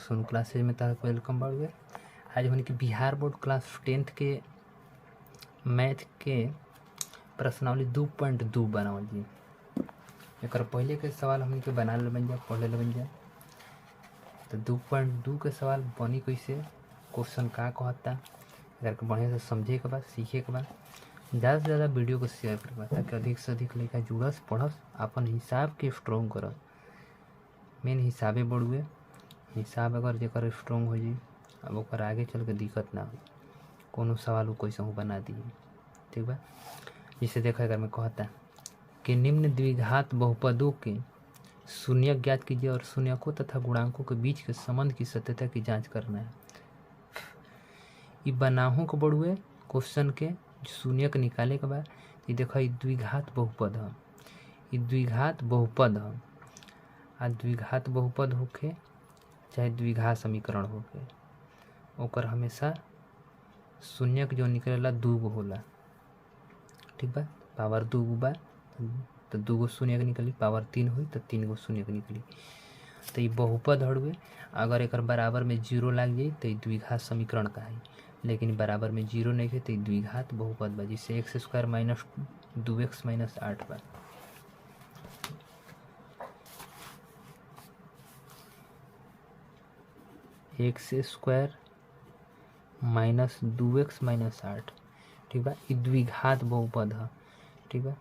Sonu classes में तारा welcome बढ़ गए। आज हमने के बिहार बोर्ड क्लास 10th के मैथ के प्रश्नावली 2.2 बनावल जी। एक पहले के सवाल हमने के बना ले बन जा, पढ़ ले बन जा। तो 2.2 के सवाल बनी कैसे, क्वेश्चन का कहता, अगर बढ़िया से समझे के बाद, सीखे के बाद ज़्यादा से ज़्यादा वीडियो को शेयर करवा ताकि अधिक से अधिक लड़का जुड़स, पढ़स, अपन हिसाब के स्ट्रॉन्ग करस। मेन हिसाबे बढ़ुए, हिसाब अगर जेकर स्ट्रॉन्ग हो जी, अब ओकर आगे चल के दिक्कत ना हो, कोनो सवाल वो कैसे हो बना दिए। ठीक बा। जिसे देखा अगर मैं कहता कि निम्न द्विघात बहुपदों के शून्य ज्ञात कीजिए और शून्यकों तथा गुणांकों के बीच के संबंध की सत्यता की जांच करना है। ये बनाहू के बढ़ुए क्वेश्चन के शून्य के निकाले के बाद ये देखो ये द्विघात बहुपद है, ये द्विघात बहुपद है। आ द्विघात बहुपद होके चाहे द्विघात समीकरण होके ओकर हमेशा शून्य के जो निकलेला 2 गो होला। ठीक बा, पावर 2 गो बा तो 2 गो शून्य के निकली, पावर 3 हुई तो 3 गो शून्य के निकली। तो ये बहुपद हड़ुए, अगर एक बराबर में 0 लग जाए तो ये द्विघात समीकरण का है, लेकिन बराबर में 0 नहीं है तो ये द्विघात बहुपद बा, जिससे x² माइनस 2x माइनस 8 बा। x² minus 2x minus 8। ठीक बा, ये द्विघात बहुपद है। ठीक बा,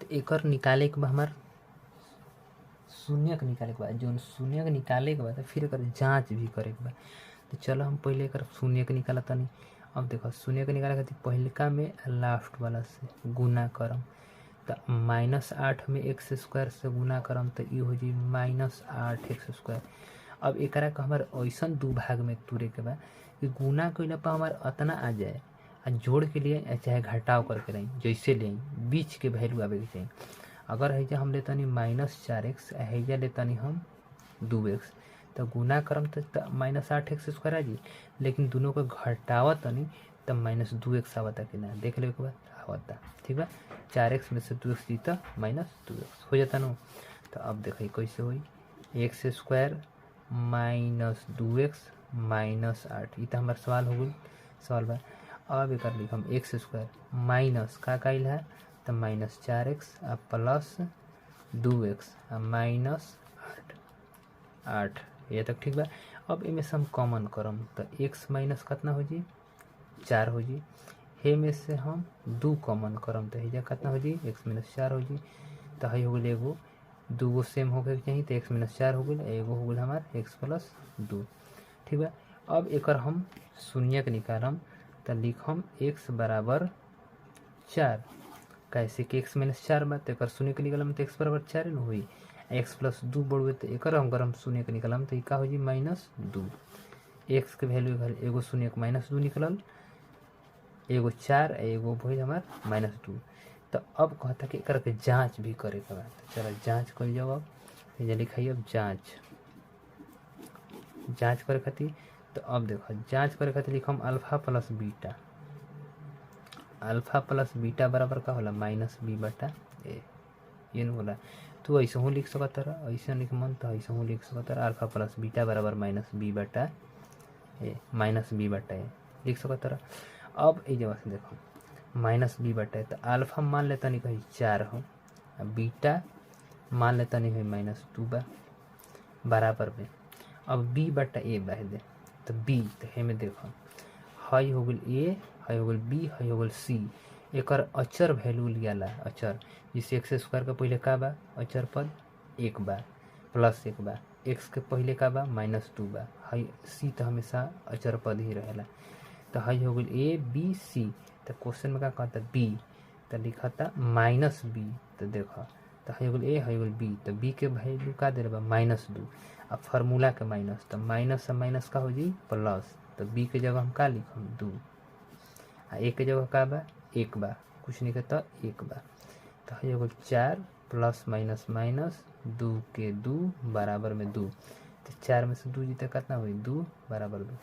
तो एकर निकाले के बाद हमार शून्य के निकाले के बाद, जो शून्य के निकाले के बाद फिर एकर जांच भी करे के बाद। तो चलो हम पहले एकर शून्य के निकाला तनी। अब देखो शून्य के निकाले खातिर पहलका में लास्ट वाला से गुना करम, तो -8 में x² से गुना करम तो ये हो जी -8x²। अब एकरा के हमारे ऐसा 2 भाग में तुरे के बाद कि गुना कइला पर हमारे अतना आ जाए, आ जोड़ के लिए चाहे घटाव करके रही जैसे ले बीच के वैल्यू आवे के चाहिए। अगर है हम लेतानी -4x, हैजा लेतानी हम 2x, तो गुना करम तो -8x² आ जी, लेकिन दोनों को घटावत तनी तो -2x आवता कि ना, देख ले के बाद आवता। ठीक बा, 4x में से 2x जीता -2x हो जाता ना। तो अब देखिए कैसे हुई, x² माइनस 2x माइनस 8, ये तो हमारा सवाल हो गई। सवाल बा अब एक लिख हम x² माइनस का काइल है तो -4x प्लस 2x माइनस 8 ये तक। ठीक बा, अब इमें से हम कॉमन करम तो x माइनस कितना हो जी 4 हो जी, हे में से हम 2 कॉमन करम तो हेजा कितना हो जी x माइनस 4 हो जी। तो है हो गई एगो 2 गो सेम होके चाहिए तो x माइनस 4 हो गई, एगो हो गई हमारे x प्लस 2। ठीक बा, अब एकर हम शून्य के निकालम तो लिखम x बराबर 4, कैसे कि x माइनस 4 बा तो एकर शून्य के निकालम तो x बराबर 4 न हुई, x प्लस 2 बढ़ुए तो एकर हम शून्य के निकालम तो का हो जी -2। x के वैल्यू एगो शून्य के -2 निकलल, एगो 4 एगो हो हमार -2। तो अब कहता कि एकर के जांच भी करे के बाद, चलो जांच कर जाओ। अब ये लिखाइए अब जांच करे खातिर। तो अब देखो जांच करे खातिर लिखम alpha plus beta, alpha plus beta बराबर का होला -b/a, ये न होला। तो ऐसे हो लिख सकता है, ऐसे लिख मन तो ऐसे हो लिख सकता है, अल्फा प्लस बीटा बराबर -b/a, -b/a लिख सकता है। अब ये जगह से देखो -b/a, तो अल्फा मान लेता नहीं कहीं 4 हो, बीटा मान लेता नहीं है -2 बा बराबर में। अब b/a बह दे तो b, तो हे में देखो हाई हो गई a, हाई हो गई b, हाई हो गई c, एकर अचर वैल्यू लियाला अचर, जिसे x² का पहले का बा अचर पद 1 बा प्लस 1 बा, x के पहले का बा -2 बा, हाई c तो हमेशा अचर पद ही रहेला। तो हाई हो गई a b c, तो क्वेश्चन में क्या कहता b, तो लिखा था -b, तो देखो तो हाई हो गई a, हाई हो गई b, तो b के वैल्यू का दे बा -2, अब फार्मूला के माइनस, तो माइनस से माइनस का हो जी प्लस, तो b के जगह हम का लिखम 2, आ a के जगह का बा 1 बा, कुछ नहीं कहता 1 बा, तो है हो 4 प्लस माइनस माइनस 2 के 2 बराबर में 2, तो 4 में से 2 जीते कितना हुई 2 बराबर 2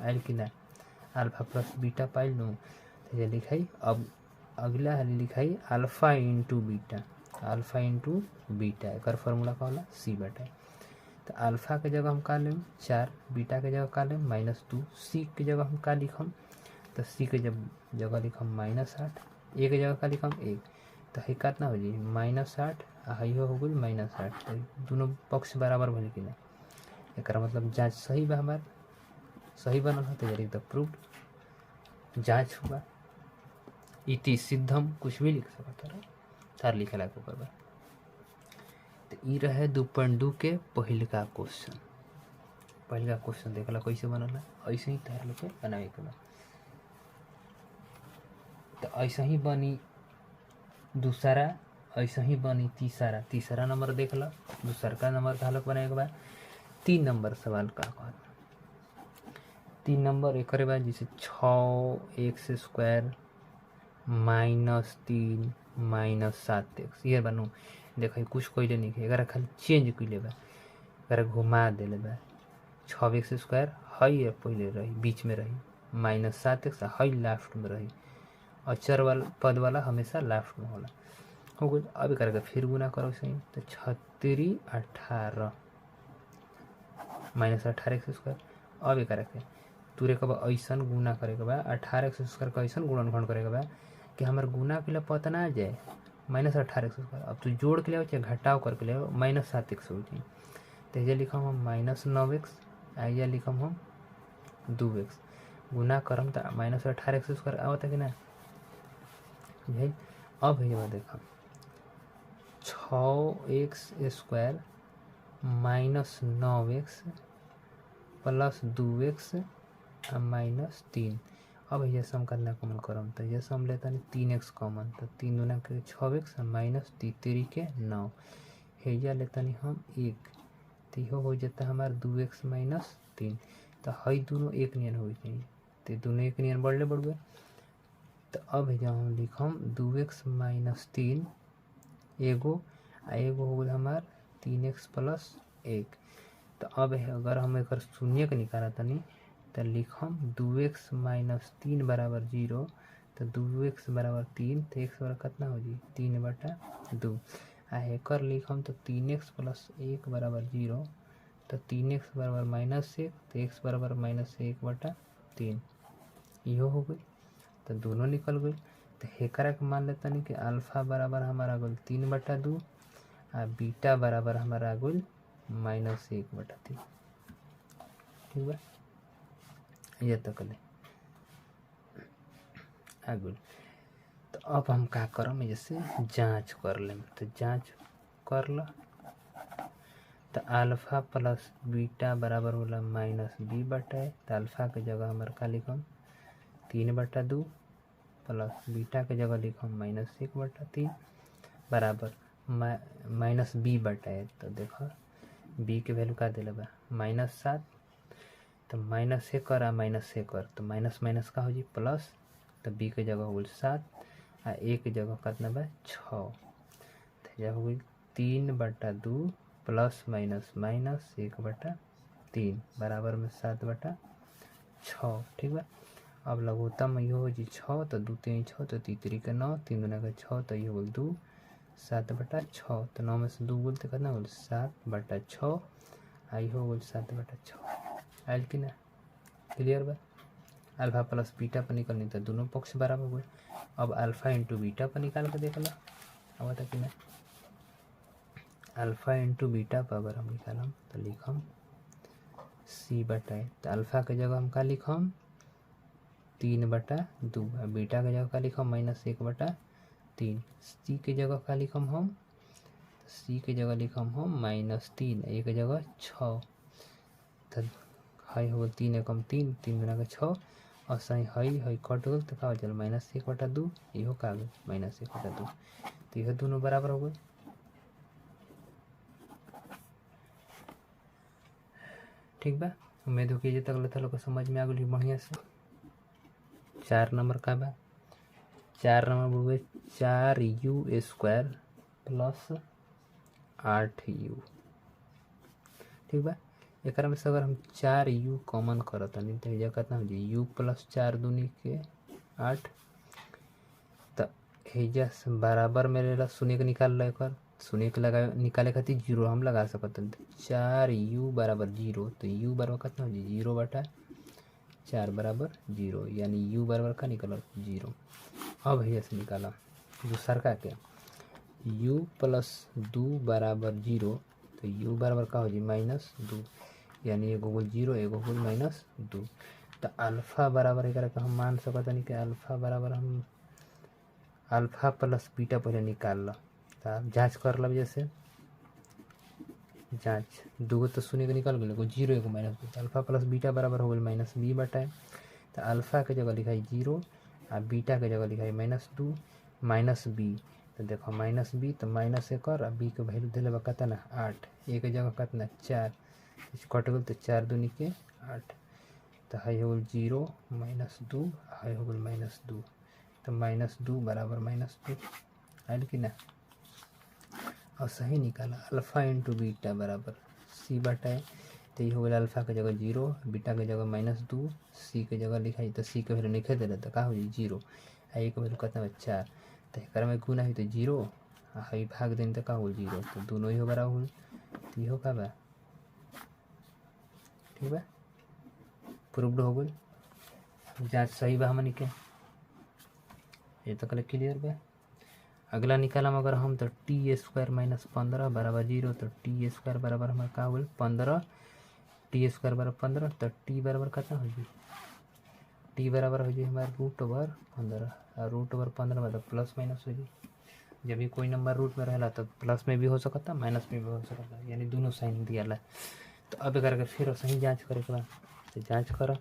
आयल कि ना, अल्फा प्लस बीटा पाइल लूँ। तो ये लिखाई अब अगला है लिखाई alpha into beta, alpha into beta, एक फार्मूला का होला c/a। तो अल्फा के जगह हम का लें 4, बीटा के जगह का लें -2, सी के जगह हम का लिखम तो सी के जगह लिखम -8, ए के जगह का लिखम 1, तो है कितना हो जाए -8 आ हो गई -8, दोनों पक्ष बराबर भइल कि ना। एक मतलब जाँच सही बा हमार सही बनल है तो एकदम प्रूफ जाँच हुआ इति सिद्धम कुछ भी लिख सकता है तार लिखेला के ऊपर बा। तो ई रहे 2.2 के पहिलका क्वेश्चन। पहिलका क्वेश्चन देखला कैसे बनल है ऐसे ही तार लोग के बनावे के बा। तो ऐसा ही बनी दूसरा, ऐसा ही बनी तीसरा नंबर देख लो। दूसरा का नंबर का लोग बनाए के बाद 3 नंबर सवाल का कहल 3 नंबर एक बाद जैसे 6x² -3 -7x ये बनू देख कुछ कैले नहीं है खाली चेंज कैले बा घुमा दिले बा 6x² है पहले रही बीच में रही -7x है लास्ट में रही अचर वाला पद वाला हमेशा लास्ट में होला हो गई। अब करके फिर गुना करो सही तो 36 18 -18x²। अब करके तुरे के बाद ऐसा गुना करे के बाद 18x² का ऐसा गुणनखंड करे के बाद कि हमारे गुना के लिए पता ना जाए -18x²। अब तू जोड़ के ले चाहे घटाव करके ले -7x हो जाए तो ये लिखम हम -9x या लिखम हम 2x गुना करम तो -18x² आवता कि ना यही। अब ये देखो 6x² -9x + 2x -3। अब ये सम करना कॉमन करम तो ये सम लेता नहीं 3x कॉमन तो 3 दूना के 6x -3 के 9 हेजा लेता नहीं हम 1 तो यह हो जाता हमारा 2x -3 तो हई दोनों एक नियन हो जाए तो दोनों एक नियन बढ़ले बढ़ गए। तो अब जब हम लिखम 2x -3 एगो हो गया हमार 3x + 1। तो अब अगर हम एक शून्य के निकाला तनी तो लिखम 2x -3 = 0 तो 2x = 3 तो x बराबर कितना हो जी 3/2 आ एकर लिखम तो 3x + 1 = 0 तो 3x = -1 तो x = -1/3 इहो हो गई। तो दोनों निकल गई। तो हेकरा के मान लेता नहीं कि अल्फा बराबर हमारा गल 3/2 आ बीटा बराबर हमारा गल -1/3 ठीक बा ये तक ले आ गई। तो अब हम का करम जैसे जांच कर लें तो जांच कर लो तो अल्फा + बीटा बराबर होला -b/a तो अल्फा के जगह हमारे का लिखम 3/2 प्लस बीटा के जगह लिखम -1/3 बराबर -b/a। तो देखो b के वैल्यू का दिले बा -7 तो -1 कर -1 कर तो माइनस माइनस का हो जी प्लस तो b के जगह हो गई 7 आ a के जगह कितना बा 6 तो जब हो गई 3/2 प्लस माइनस माइनस 1/3 बराबर में 7/6 ठीक बा। अब लघुत्तम ये हो जी 6 तो 2 3 6 तो 3 के 9 3 दूना के 6 तो ये हो 2 7/6 तो 9 में से 2 बोलते कितना बोल 7/6 आई हो गई 7/6 आयल कि ना क्लियर बा। अल्फा प्लस बीटा पर निकलनी तो दोनों पक्ष बराबर हुए। अब अल्फा इंटू बीटा पर निकाल के देख लो अब बता कि ना अल्फा इंटू बीटा पर अगर हम निकालम तो लिखम c/a तो अल्फा के जगह हम का लिखम 3/2 बीटा के जगह का लिखम -1/3 सी के जगह का लिखम हम सी के जगह लिखम हम -3 ए के जगह 6 तो हाई हो 3 एकम 3 3 दूना के 6 और सही हई कट गल तो का हो चल -1/2 इहो का गल -1/2 तो यह दोनों बराबर हो गए। ठीक बा उम्मीद हो कि ये तक लेता लोग समझ में आ गई बढ़िया से। 4 नंबर का बा 4 नंबर बोल 4u² + 8u ठीक बा। एक में से अगर हम 4u कॉमन करत नहीं तो ये कितना हो जाए u + 4 दूनी के 8 तो हेजा बराबर में लेला शून्य के निकाल लो एक शून्य के लगा निकाले खातिर जीरो हम लगा सकते हैं। 4u बराबर 0, तो u बराबर कितना हो जाए 0 बटा 4 बराबर 0, यानी u बराबर का निकला 0। अब भैया से निकाला दूसर का के u प्लस 2 बराबर 0, तो u बराबर का हो जाए -2, यानी एगो होल 0 एगो होल -2। तो अल्फ़ा बराबर एक हम मान सकते हैं कि अल्फ़ा बराबर हम अल्फ़ा प्लस बीटा पहले निकाल ला। तो जाँच कर लब, जैसे जाँच दूगो तो शून्य के निकल गए, एगो 0 एगो -2, तो अल्फ़ा प्लस बीटा बराबर हो गई -b बटा। तो अल्फ़ा के जगह लिखाई 0 आ बीटा के जगह लिखाई -2 -b। तो देखो -b तो माइनस एक और बी के वैल्यू दिले बा कितना 8, ए के जगह कितना 4, कट गल तो 4 दूनी के 8। तो हाई हो गल 0 -2, हाई हो गल -2, तो -2 बराबर -2 आयल कि ना। और सही निकाला अल्फ़ा इंटू बीटा बराबर c बटा। तो ये हो गया अल्फ़ा के जगह 0, बीटा के जगह -2, c के जगह लिखाई, तो c के वैल्यू लिखे दिले तो का हो जाए 0, आ ए के वैल्यू कितना 4, तो एक में गुना हुई तो 0 आ हई भाग दें तो का हो 0, तो दोनों ही हो बराबर हो, तो ये हो का बा ठीक बा, प्रूव्ड हो गई। जाँच सही बा हमनी के, ये तो कल क्लियर बा। अगला निकालम अगर हम तो टी स्क्वायर -15 बराबर 0, तो टी स्क्वायर बराबर हमारा का हो 15, टी स्क्वायर बराबर 15, तो टी बराबर कितना हो जाए टी बराबर हो जाए हमारा √15, और √15 मतलब प्लस माइनस हो जाए। जब भी कोई नंबर रूट में रहेला तो प्लस में भी हो सकता माइनस में भी हो सकता, यानी दोनों साइन दिया ला। तो अब करके फिर सही जाँच करे के बाद, तो जाँच करो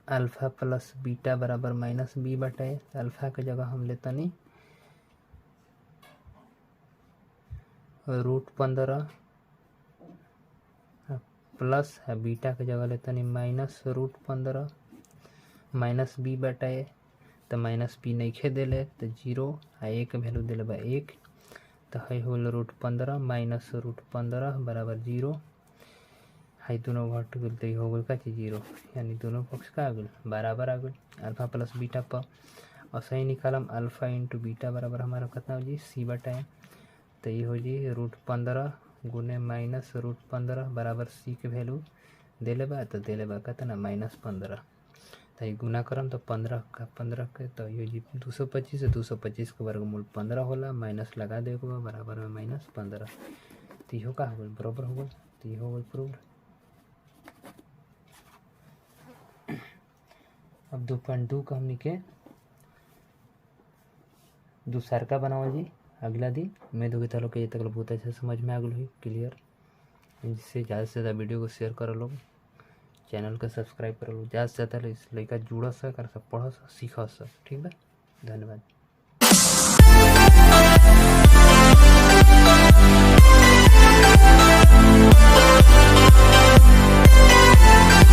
अल्फ़ा प्लस बीटा बराबर -b बटा। अल्फ़ा के जगह हम लेता नहीं √15 प्लस है, बीटा के जगह लेता नहीं -√15 -b बटा। तो -b नहीं खे दिले तो 0 आ ए के वैल्यू दिले बा 1, तो है होल √15 -√15 बराबर 0, हाई दोनों घट गए तो हो गल का 0, यानी दोनों पक्ष का आ गल बराबर आ गल अल्फ़ा प्लस बीटा पर। और सही निकालम अल्फ़ा इंटू बीटा बराबर हमारा कितना हो जी c बटा। तो ये हो जी √15 गुने -√15 बराबर c के वैल्यू दिले बा, तो दिले बा कितना -15। तो ये गुना करम तो 15 का 15 के, तो ये जी 225 है, 225 के वर्गमूल 15 होला, माइनस लगा दे बराबर में -15। तो ये का हो गल बराबर हो गल, तो ये हो गल प्रूव्ड। अब 2.2 का हमनी के दूसर का बनावल जी अगला दिन। मैं दो तलों के ये तक बहुत अच्छा समझ में आ गई हुई क्लियर। जिससे ज़्यादा से ज़्यादा वीडियो को शेयर करो लोग, चैनल को सब्सक्राइब करो लोग, ज़्यादा से ज़्यादा इस लड़का जुड़ा सा कर सब पढ़ सा सीख सा, ठीक है। धन्यवाद।